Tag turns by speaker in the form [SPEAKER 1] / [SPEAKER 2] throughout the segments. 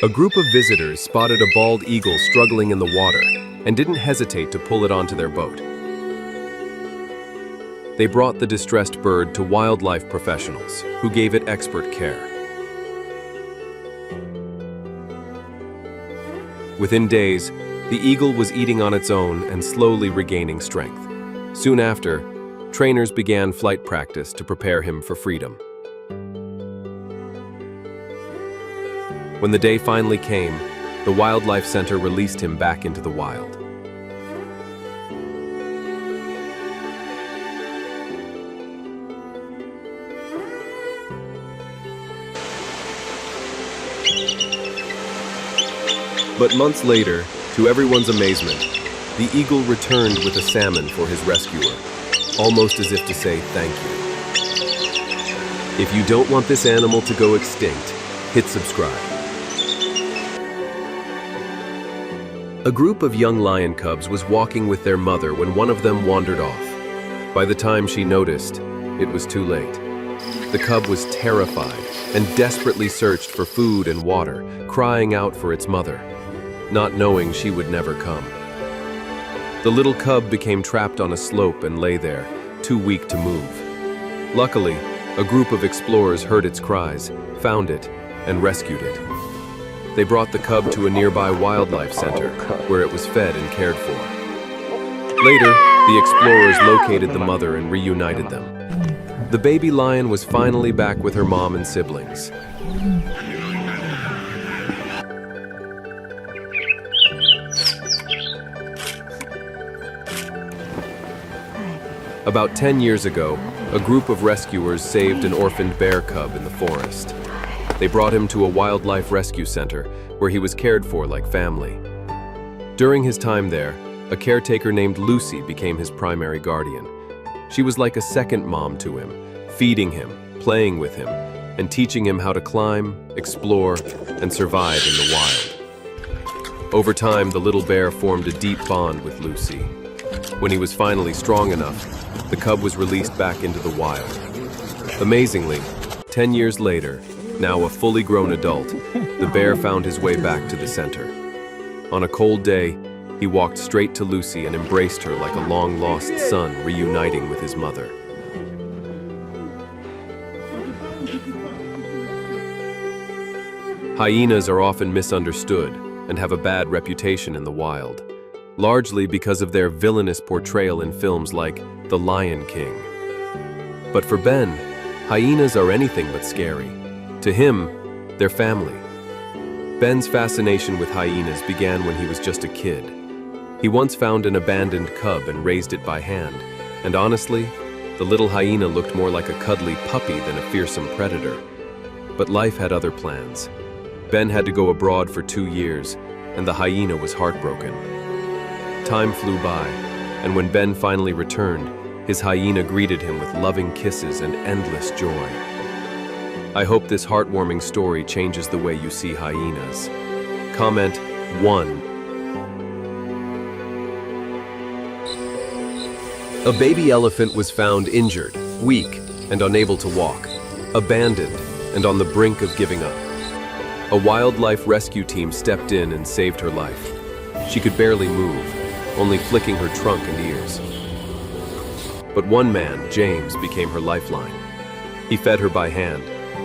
[SPEAKER 1] A group of visitors spotted a bald eagle struggling in the water and didn't hesitate to pull it onto their boat. They brought the distressed bird to wildlife professionals, who gave it expert care. Within days, the eagle was eating on its own and slowly regaining strength. Soon after, trainers began flight practice to prepare him for freedom. When the day finally came, the Wildlife Center released him back into the wild. But months later, to everyone's amazement, the eagle returned with a salmon for his rescuer, almost as if to say thank you. If you don't want this animal to go extinct, hit subscribe. A group of young lion cubs was walking with their mother when one of them wandered off. By the time she noticed, it was too late. The cub was terrified and desperately searched for food and water, crying out for its mother, not knowing she would never come. The little cub became trapped on a slope and lay there, too weak to move. Luckily, a group of explorers heard its cries, found it, and rescued it. They brought the cub to a nearby wildlife center, where it was fed and cared for. Later, the explorers located the mother and reunited them. The baby lion was finally back with her mom and siblings. About 10 years ago, a group of rescuers saved an orphaned bear cub in the forest. They brought him to a wildlife rescue center where he was cared for like family. During his time there, a caretaker named Lucy became his primary guardian. She was like a second mom to him, feeding him, playing with him, and teaching him how to climb, explore, and survive in the wild. Over time, the little bear formed a deep bond with Lucy. When he was finally strong enough, the cub was released back into the wild. Amazingly, 10 years later, now a fully grown adult, the bear found his way back to the center. On a cold day, he walked straight to Lucy and embraced her like a long-lost son reuniting with his mother. Hyenas are often misunderstood and have a bad reputation in the wild, largely because of their villainous portrayal in films like The Lion King. But for Ben, hyenas are anything but scary. To him, they're family. Ben's fascination with hyenas began when he was just a kid. He once found an abandoned cub and raised it by hand, and honestly, the little hyena looked more like a cuddly puppy than a fearsome predator. But life had other plans. Ben had to go abroad for 2 years, and the hyena was heartbroken. Time flew by, and when Ben finally returned, his hyena greeted him with loving kisses and endless joy. I hope this heartwarming story changes the way you see hyenas. Comment 1. A baby elephant was found injured, weak, and unable to walk, abandoned, and on the brink of giving up. A wildlife rescue team stepped in and saved her life. She could barely move, only flicking her trunk and ears. But one man, James, became her lifeline. He fed her by hand,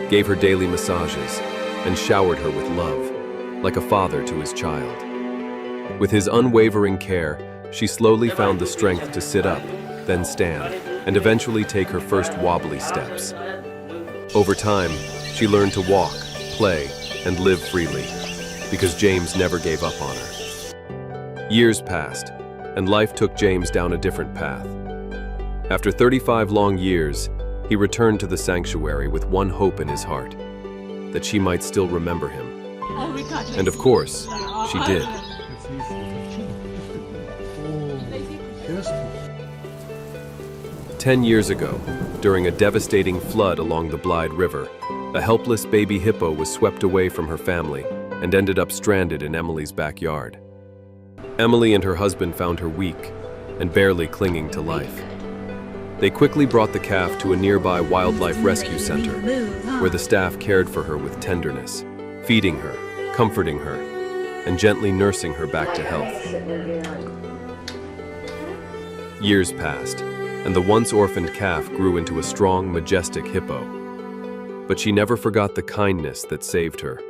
[SPEAKER 1] gave her daily massages, and showered her with love, like a father to his child. With his unwavering care, she slowly found the strength to sit up, then stand, and eventually take her first wobbly steps. Over time, she learned to walk, play, and live freely, because James never gave up on her. Years passed, and life took James down a different path. After 35 long years, he returned to the sanctuary with one hope in his heart, that she might still remember him. And of course, she did. 10 years ago, during a devastating flood along the Blythe River, a helpless baby hippo was swept away from her family and ended up stranded in Emily's backyard. Emily and her husband found her weak and barely clinging to life. They quickly brought the calf to a nearby wildlife rescue center, where the staff cared for her with tenderness, feeding her, comforting her and gently nursing her back to health. Years passed, and the once orphaned calf grew into a strong, majestic hippo. But she never forgot the kindness that saved her.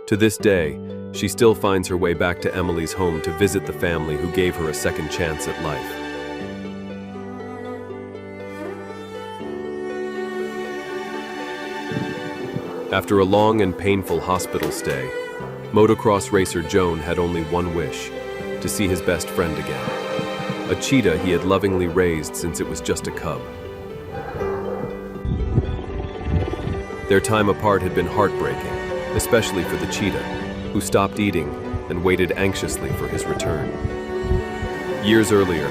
[SPEAKER 1] To this day, she still finds her way back to Emily's home to visit the family who gave her a second chance at life. After a long and painful hospital stay, motocross racer Joan had only one wish: to see his best friend again. A cheetah he had lovingly raised since it was just a cub. Their time apart had been heartbreaking, especially for the cheetah, who stopped eating and waited anxiously for his return. Years earlier,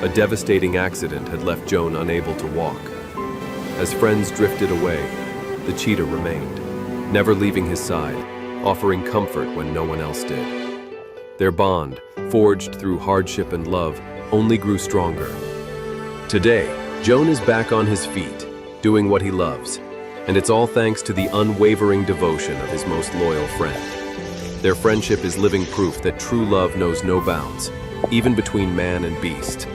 [SPEAKER 1] a devastating accident had left Joan unable to walk. As friends drifted away, the cheetah remained, never leaving his side, offering comfort when no one else did. Their bond, forged through hardship and love, only grew stronger. Today, Joan is back on his feet, doing what he loves, and it's all thanks to the unwavering devotion of his most loyal friend. Their friendship is living proof that true love knows no bounds, even between man and beast.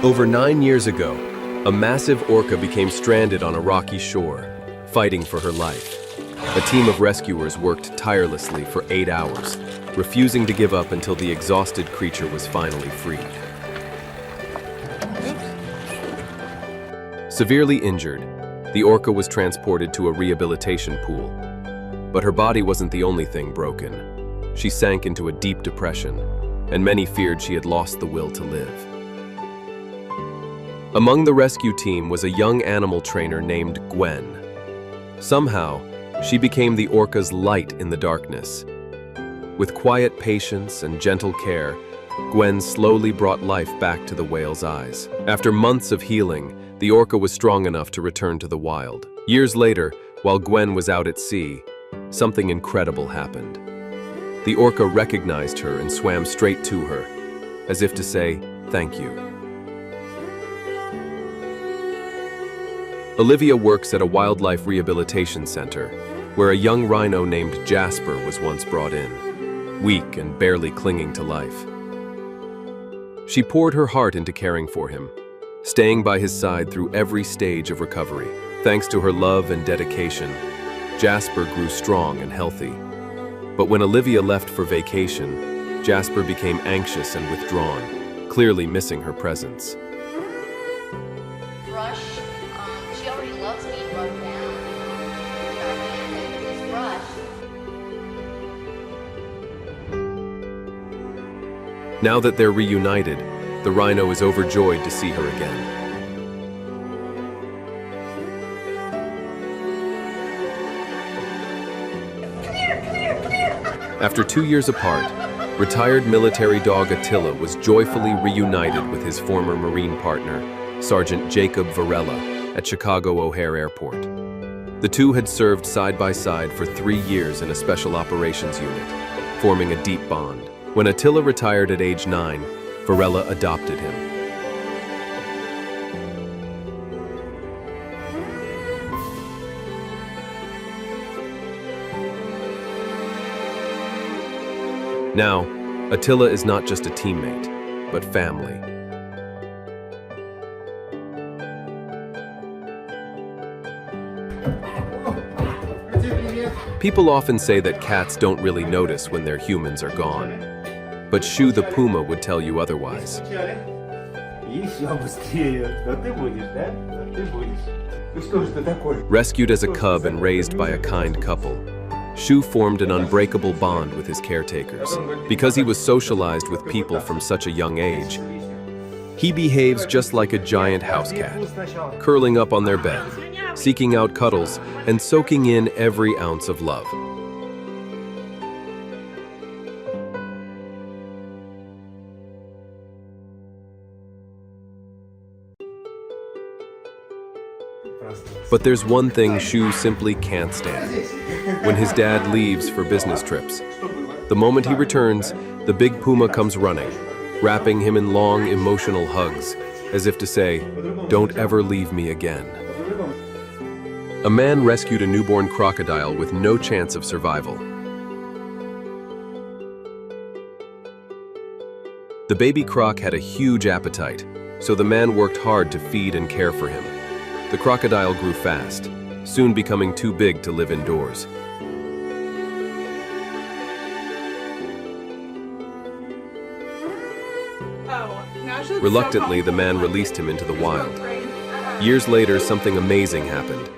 [SPEAKER 1] Over 9 years ago, a massive orca became stranded on a rocky shore, fighting for her life. A team of rescuers worked tirelessly for 8 hours, refusing to give up until the exhausted creature was finally freed. Severely injured, the orca was transported to a rehabilitation pool. But her body wasn't the only thing broken. She sank into a deep depression, and many feared she had lost the will to live. Among the rescue team was a young animal trainer named Gwen. Somehow, she became the orca's light in the darkness. With quiet patience and gentle care, Gwen slowly brought life back to the whale's eyes. After months of healing, the orca was strong enough to return to the wild. Years later, while Gwen was out at sea, something incredible happened. The orca recognized her and swam straight to her, as if to say, "Thank you." Olivia works at a wildlife rehabilitation center, where a young rhino named Jasper was once brought in, weak and barely clinging to life. She poured her heart into caring for him, staying by his side through every stage of recovery. Thanks to her love and dedication, Jasper grew strong and healthy. But when Olivia left for vacation, Jasper became anxious and withdrawn, clearly missing her presence.
[SPEAKER 2] Brush, she already loves being rubbed down. This brush.
[SPEAKER 1] Now that they're reunited, the rhino is overjoyed to see her again. After 2 years apart, retired military dog Attila was joyfully reunited with his former Marine partner, Sergeant Jacob Varela, at Chicago O'Hare Airport. The two had served side by side for 3 years in a special operations unit, forming a deep bond. When Attila retired at age 9, Varela adopted him. Now, Attila is not just a teammate, but family. People often say that cats don't really notice when their humans are gone. But Shu the Puma would tell you otherwise. Rescued as a cub and raised by a kind couple, Shu formed an unbreakable bond with his caretakers. Because he was socialized with people from such a young age, he behaves just like a giant house cat, curling up on their bed, seeking out cuddles, and soaking in every ounce of love. But there's one thing Shu simply can't stand: when his dad leaves for business trips. The moment he returns, the big Puma comes running, wrapping him in long, emotional hugs, as if to say, "Don't ever leave me again." A man rescued a newborn crocodile with no chance of survival. The baby croc had a huge appetite, so the man worked hard to feed and care for him. The crocodile grew fast, soon becoming too big to live indoors. Reluctantly, the man released him into the wild. Years later, something amazing happened.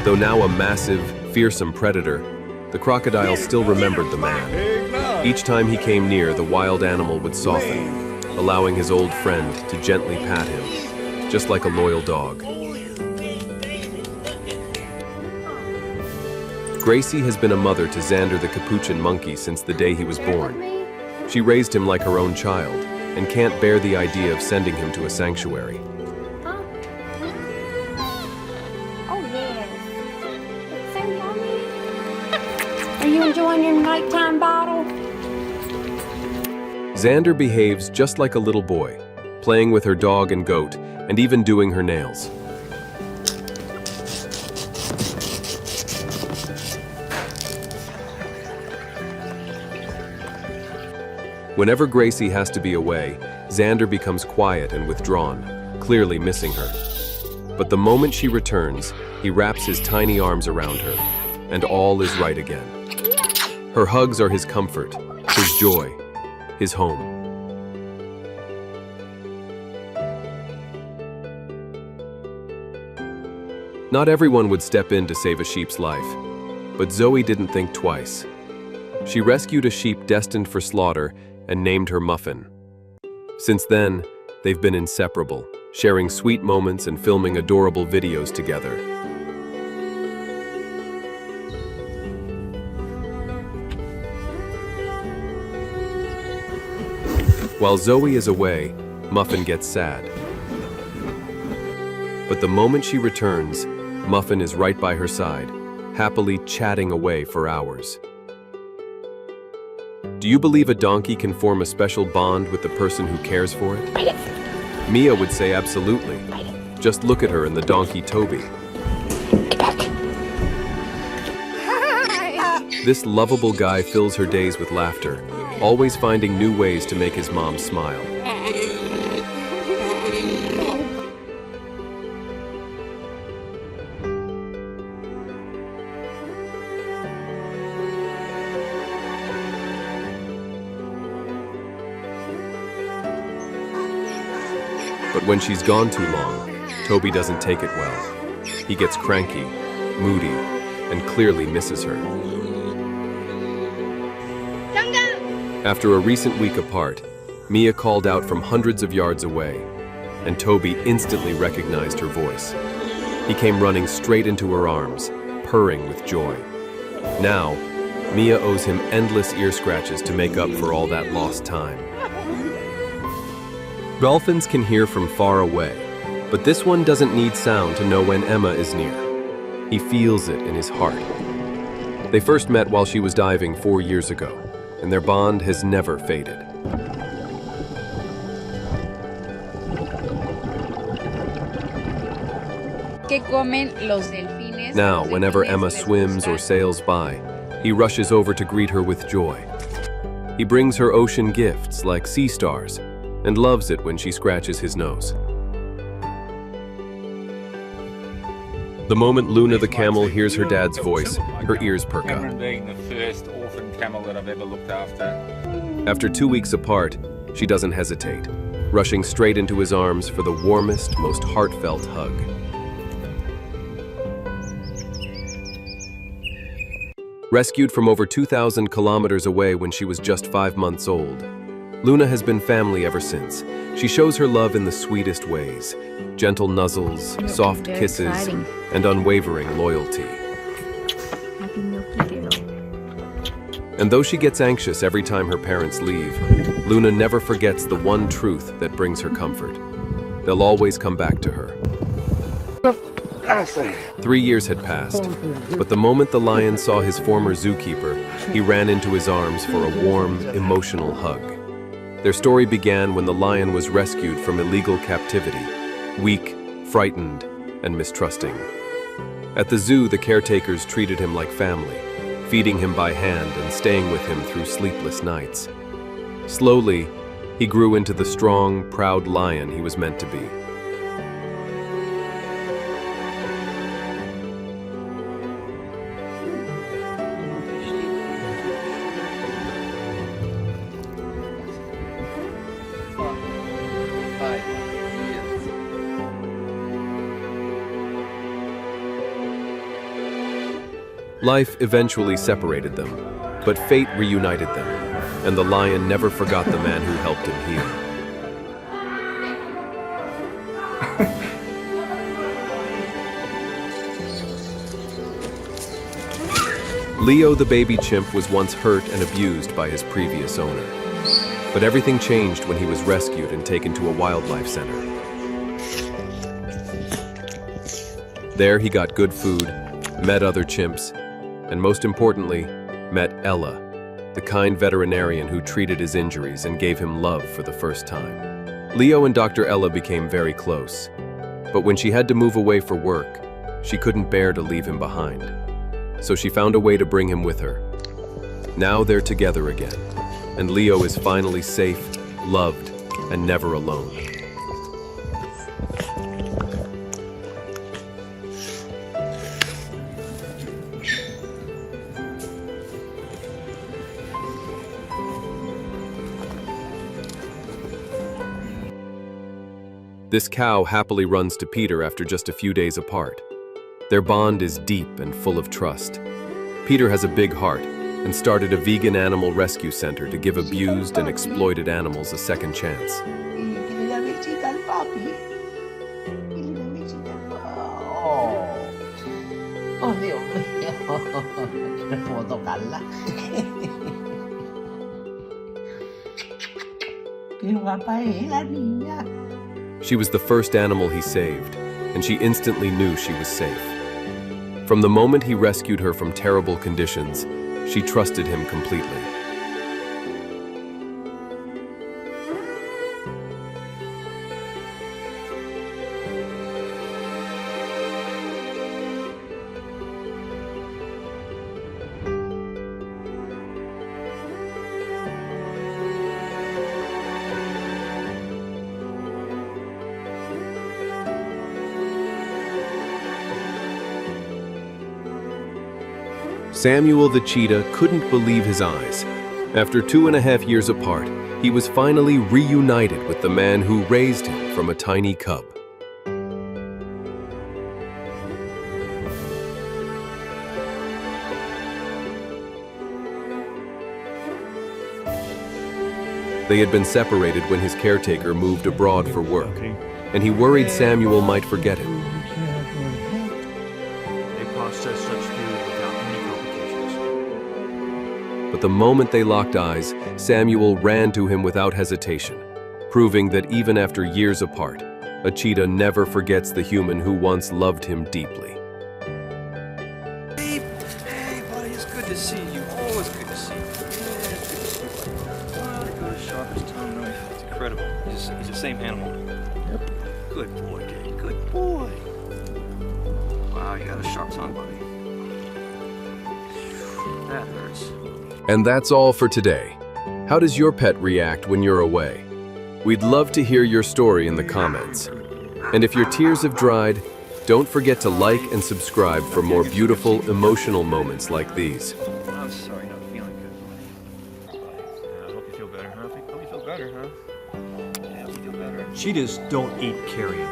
[SPEAKER 1] Though now a massive, fearsome predator, the crocodile still remembered the man. Each time he came near, the wild animal would soften, allowing his old friend to gently pat him, just like a loyal dog. Gracie has been a mother to Xander the capuchin monkey since the day he was born. She raised him like her own child and can't bear the idea of sending him to a sanctuary.
[SPEAKER 3] Are you enjoying your nighttime bottle?
[SPEAKER 1] Xander behaves just like a little boy, playing with her dog and goat, and even doing her nails. Whenever Gracie has to be away, Xander becomes quiet and withdrawn, clearly missing her. But the moment she returns, he wraps his tiny arms around her, and all is right again. Her hugs are his comfort, his joy, his home. Not everyone would step in to save a sheep's life, but Zoe didn't think twice. She rescued a sheep destined for slaughter and named her Muffin. Since then, they've been inseparable, sharing sweet moments and filming adorable videos together. While Zoe is away, Muffin gets sad. But the moment she returns, Muffin is right by her side, happily chatting away for hours. Do you believe a donkey can form a special bond with the person who cares for it? Mia would say absolutely. Just look at her and the donkey Toby. This lovable guy fills her days with laughter, always finding new ways to make his mom smile. But when she's gone too long, Toby doesn't take it well. He gets cranky, moody, and clearly misses her. After a recent week apart, Mia called out from hundreds of yards away, and Toby instantly recognized her voice. He came running straight into her arms, purring with joy. Now, Mia owes him endless ear scratches to make up for all that lost time. Dolphins can hear from far away, but this one doesn't need sound to know when Emma is near. He feels it in his heart. They first met while she was diving 4 years ago, and their bond has never faded. Now, whenever Emma swims or sails by, he rushes over to greet her with joy. He brings her ocean gifts like sea stars, and loves it when she scratches his nose. The moment Luna the camel hears her dad's voice, her ears perk up.
[SPEAKER 4] Cameron being the first orphan camel that I've ever looked after.
[SPEAKER 1] After 2 weeks apart, she doesn't hesitate, rushing straight into his arms for the warmest, most heartfelt hug. Rescued from over 2,000 kilometers away when she was just 5 months old, Luna has been family ever since. She shows her love in the sweetest ways, gentle nuzzles, soft kisses, and unwavering loyalty. And though she gets anxious every time her parents leave, Luna never forgets the one truth that brings her comfort. They'll always come back to her. 3 years had passed, but the moment the lion saw his former zookeeper, he ran into his arms for a warm, emotional hug. Their story began when the lion was rescued from illegal captivity, weak, frightened, and mistrusting. At the zoo, the caretakers treated him like family, feeding him by hand and staying with him through sleepless nights. Slowly, he grew into the strong, proud lion he was meant to be. Life eventually separated them, but fate reunited them, and the lion never forgot the man who helped him heal. Leo the baby chimp was once hurt and abused by his previous owner. But everything changed when he was rescued and taken to a wildlife center. There he got good food, met other chimps, and most importantly, met Ella, the kind veterinarian who treated his injuries and gave him love for the first time. Leo and Dr. Ella became very close, but when she had to move away for work, she couldn't bear to leave him behind. So she found a way to bring him with her. Now they're together again, and Leo is finally safe, loved, and never alone. This cow happily runs to Peter after just a few days apart. Their bond is deep and full of trust. Peter has a big heart and started a vegan animal rescue center to give abused and exploited animals a second chance.
[SPEAKER 5] Oh, Dios mío. No puedo tocarla. Qué guapa es la niña.
[SPEAKER 1] She was the first animal he saved, and she instantly knew she was safe. From the moment he rescued her from terrible conditions, she trusted him completely. Samuel the cheetah couldn't believe his eyes. After 2.5 years apart, he was finally reunited with the man who raised him from a tiny cub. They had been separated when his caretaker moved abroad for work, and he worried Samuel might forget him.
[SPEAKER 6] They process such food without any complications.
[SPEAKER 1] But the moment they locked eyes, Samuel ran to him without hesitation, proving that even after years apart, a cheetah never forgets the human who once loved him deeply.
[SPEAKER 6] Hey, buddy, it's good to see you. Always good to see you. Wow, they got a sharpest tongue knife. It's incredible. He's the same animal. Yep. Good boy, Dave. Good boy. Wow, you got a sharp tongue, buddy. That hurts.
[SPEAKER 1] And that's all for today. How does your pet react when you're away? We'd love to hear your story in the comments. And if your tears have dried, don't forget to like and subscribe for more beautiful, emotional moments like these.
[SPEAKER 6] I'm sorry, not feeling good, buddy. I hope you feel better, huh? Hope you feel better, huh? Yeah, hope you feel better. Cheetahs don't eat carrion.